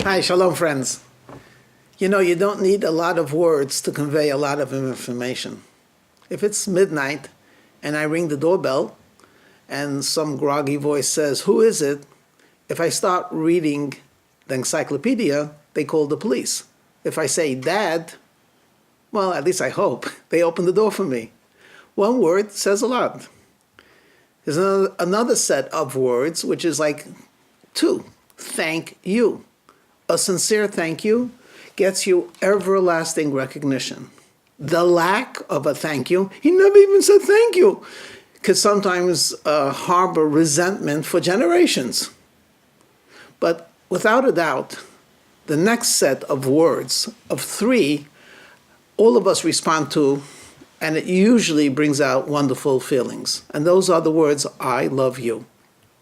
Hi, shalom, friends. You don't need a lot of words to convey a lot of information. If it's midnight and I ring the doorbell and some groggy voice says, "Who is it?" If I start reading the encyclopedia, they call the police. If I say "Dad," well, at least I hope, they open the door for me. One word says a lot. There's another set of words, which is like two. Thank you. A sincere thank you gets you everlasting recognition. The lack of a thank you, he never even said thank you, could sometimes harbor resentment for generations. But without a doubt, the next set of words, of three, all of us respond to, and it usually brings out wonderful feelings. And those are the words, "I love you."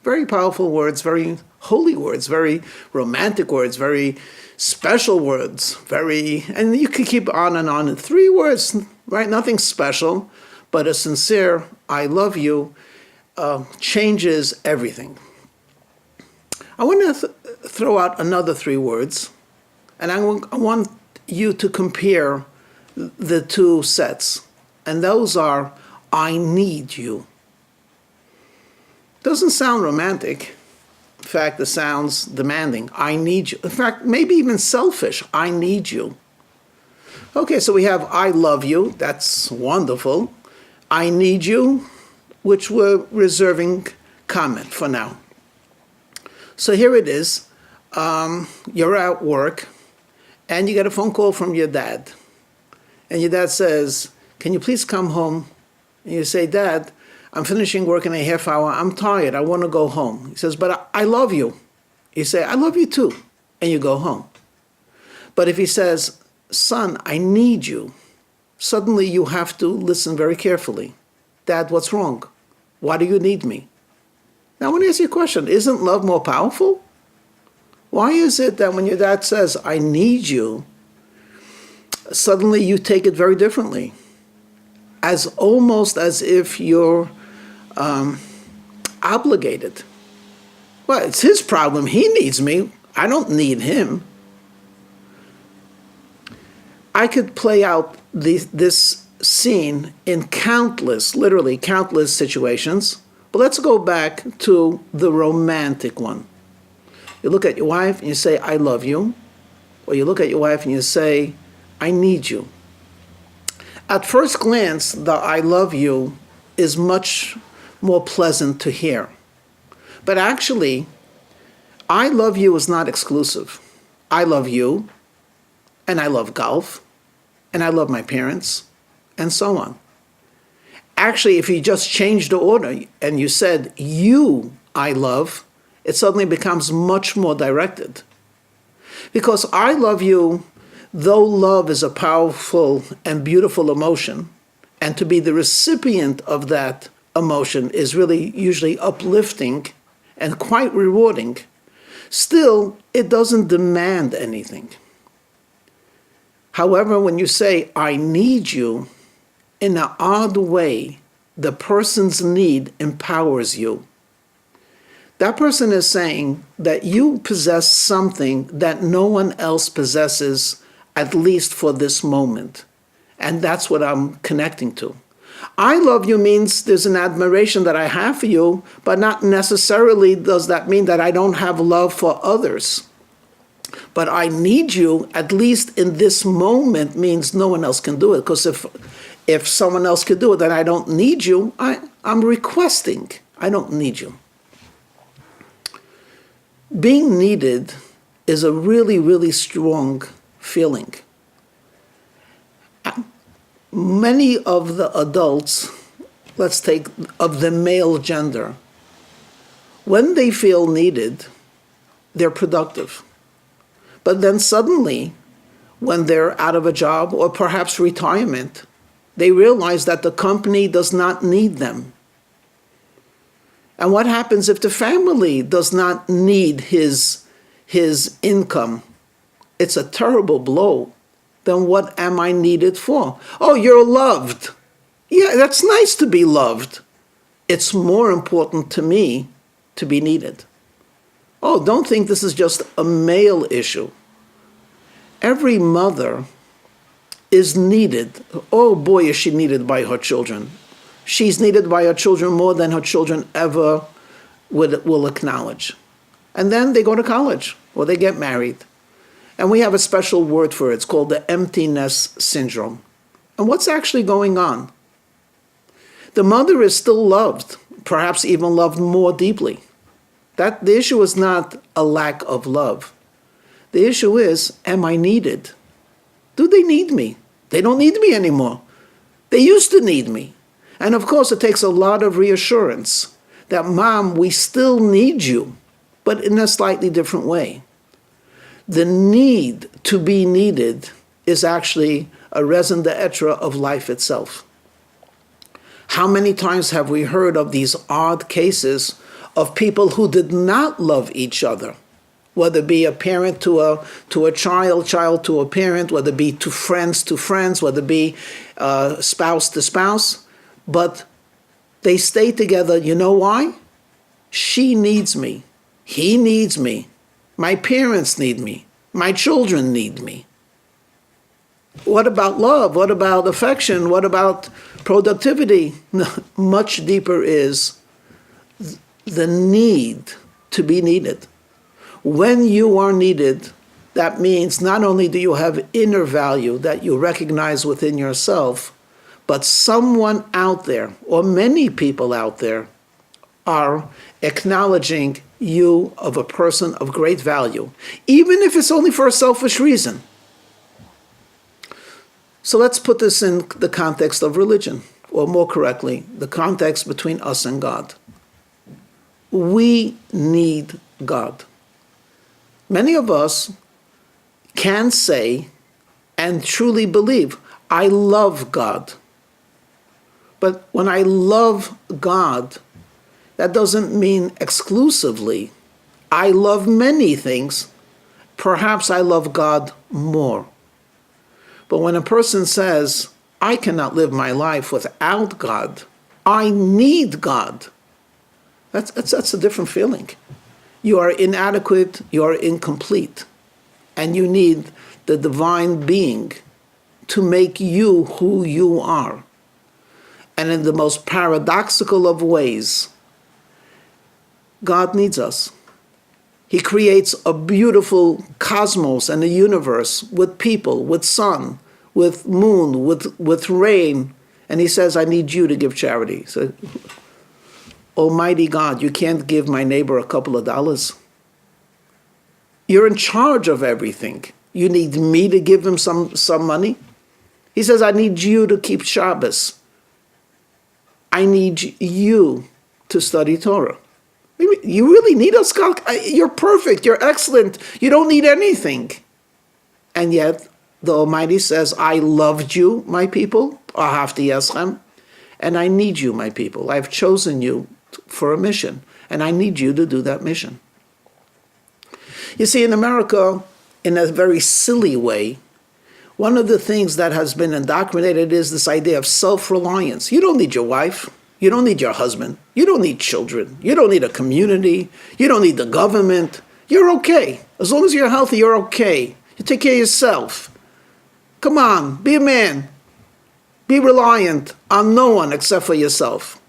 Very powerful words, very holy words, very romantic words, very special words, and you could keep on and on. 3 words, right? Nothing special, but a sincere "I love you" changes everything. I want to throw out another 3 words, and I want you to compare the 2 sets. And those are, "I need you." Doesn't sound romantic. In fact, it sounds demanding. I need you. In fact, maybe even selfish. I need you. Okay, so we have "I love you." That's wonderful. "I need you," which we're reserving comment for now. So here it is. You're at work, and you get a phone call from your dad. And your dad says, "Can you please come home?" And you say, "Dad, I'm finishing work in a half hour. I'm tired. I want to go home." He says, "But I love you." You say, "I love you too." And you go home. But if he says, "Son, I need you," suddenly you have to listen very carefully. "Dad, what's wrong? Why do you need me?" Now I want to ask you a question. Isn't love more powerful? Why is it that when your dad says, "I need you," suddenly you take it very differently? Almost as if you're obligated. Well, it's his problem. He needs me. I don't need him. I could play out this scene in literally countless situations. But let's go back to the romantic one. You look at your wife and you say, "I love you." Or you look at your wife and you say, "I need you." At first glance, the "I love you" is much more pleasant to hear. But actually, "I love you" is not exclusive. I love you, and I love golf, and I love my parents, and so on. Actually, if you just changed the order and you said "you I love," it suddenly becomes much more directed. Because "I love you," though love is a powerful and beautiful emotion, and to be the recipient of that emotion is really usually uplifting and quite rewarding, still, it doesn't demand anything. However, when you say "I need you," in an odd way, the person's need empowers you. That person is saying that you possess something that no one else possesses, at least for this moment. And that's what I'm connecting to. "I love you" means there's an admiration that I have for you, but not necessarily does that mean that I don't have love for others. But "I need you," at least in this moment, means no one else can do it. Because if someone else could do it, then I don't need you. I'm requesting. I don't need you. Being needed is a really, really strong feeling. Many of the adults, let's take of the male gender, when they feel needed, they're productive. But then suddenly, when they're out of a job or perhaps retirement, they realize that the company does not need them. And what happens if the family does not need his income? It's a terrible blow. Then what am I needed for? "Oh, you're loved." Yeah, that's nice to be loved. It's more important to me to be needed. Oh, don't think this is just a male issue. Every mother is needed. Oh boy, is she needed by her children. She's needed by her children more than her children ever will acknowledge. And then they go to college or they get married. And we have a special word for it. It's called the emptiness syndrome. And what's actually going on? The mother is still loved, perhaps even loved more deeply. The issue is not a lack of love. The issue is, am I needed? Do they need me? They don't need me anymore. They used to need me. And of course, it takes a lot of reassurance that, Mom, we still need you, but in a slightly different way. The need to be needed is actually a raison d'etre of life itself. How many times have we heard of these odd cases of people who did not love each other, whether it be a parent to a child, child to a parent, whether it be to friends, whether it be spouse to spouse, but they stay together. You know why? She needs me. He needs me. My parents need me. My children need me. What about love? What about affection? What about productivity? Much deeper is the need to be needed. When you are needed, that means not only do you have inner value that you recognize within yourself, but someone out there, or many people out there, are acknowledging you of a person of great value, even if it's only for a selfish reason. So let's put this in the context of religion, or more correctly, the context between us and God. We need God. Many of us can say and truly believe, I love God. But when I love God, that doesn't mean exclusively. I love many things. Perhaps I love God more. But when a person says, I cannot live my life without God, I need God, that's a different feeling. You are inadequate, you are incomplete, and you need the divine being to make you who you are. And in the most paradoxical of ways, God needs us. He creates a beautiful cosmos and a universe with people, with sun, with moon, with rain. And he says, I need you to give charity. So, Almighty God, you can't give my neighbor a couple of dollars. You're in charge of everything. You need me to give him some money? He says, I need you to keep Shabbos. I need you to study Torah. You really need us, God? You're perfect. You're excellent. You don't need anything. And yet, the Almighty says, I loved you, my people, ahavti eschem, and I need you, my people. I've chosen you for a mission, and I need you to do that mission. You see, in America, in a very silly way, one of the things that has been indoctrinated is this idea of self-reliance. You don't need your wife. You don't need your husband. You don't need children. You don't need a community. You don't need the government. You're okay. As long as you're healthy, you're okay. You take care of yourself. Come on, be a man. Be reliant on no one except for yourself.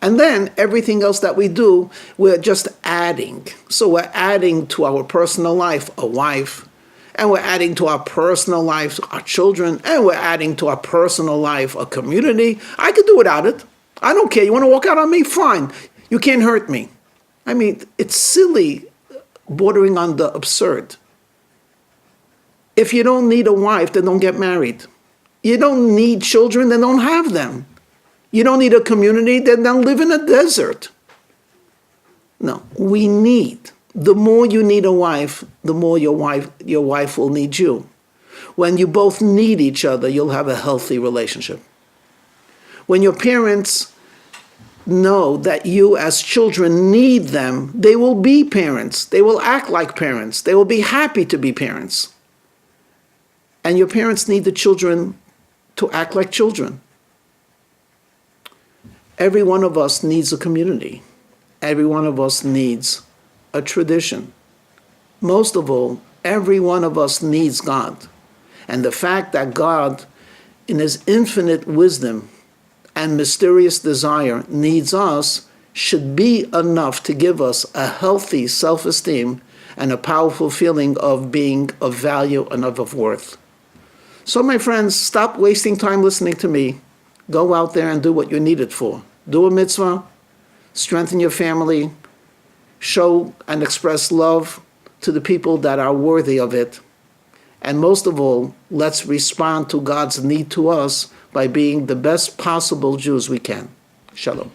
And then everything else that we do, we're just adding. So we're adding to our personal life a wife, and we're adding to our personal life our children, and we're adding to our personal life a community. I could do without it. I don't care. You want to walk out on me? Fine. You can't hurt me. I mean, it's silly, bordering on the absurd. If you don't need a wife, then don't get married. You don't need children, then don't have them. You don't need a community, then don't live in a desert. No, we need. The more you need a wife, the more your wife will need you. When you both need each other, you'll have a healthy relationship. When your parents know that you as children need them, they will be parents. They will act like parents. They will be happy to be parents. And your parents need the children to act like children. Every one of us needs a community. Every one of us needs a tradition. Most of all, every one of us needs God. And the fact that God, in his infinite wisdom and mysterious desire, needs us should be enough to give us a healthy self-esteem and a powerful feeling of being of value and of worth. So my friends, stop wasting time listening to me. Go out there and do what you're needed for. Do a mitzvah, strengthen your family, show and express love to the people that are worthy of it. And most of all, let's respond to God's need to us by being the best possible Jews we can. Shalom.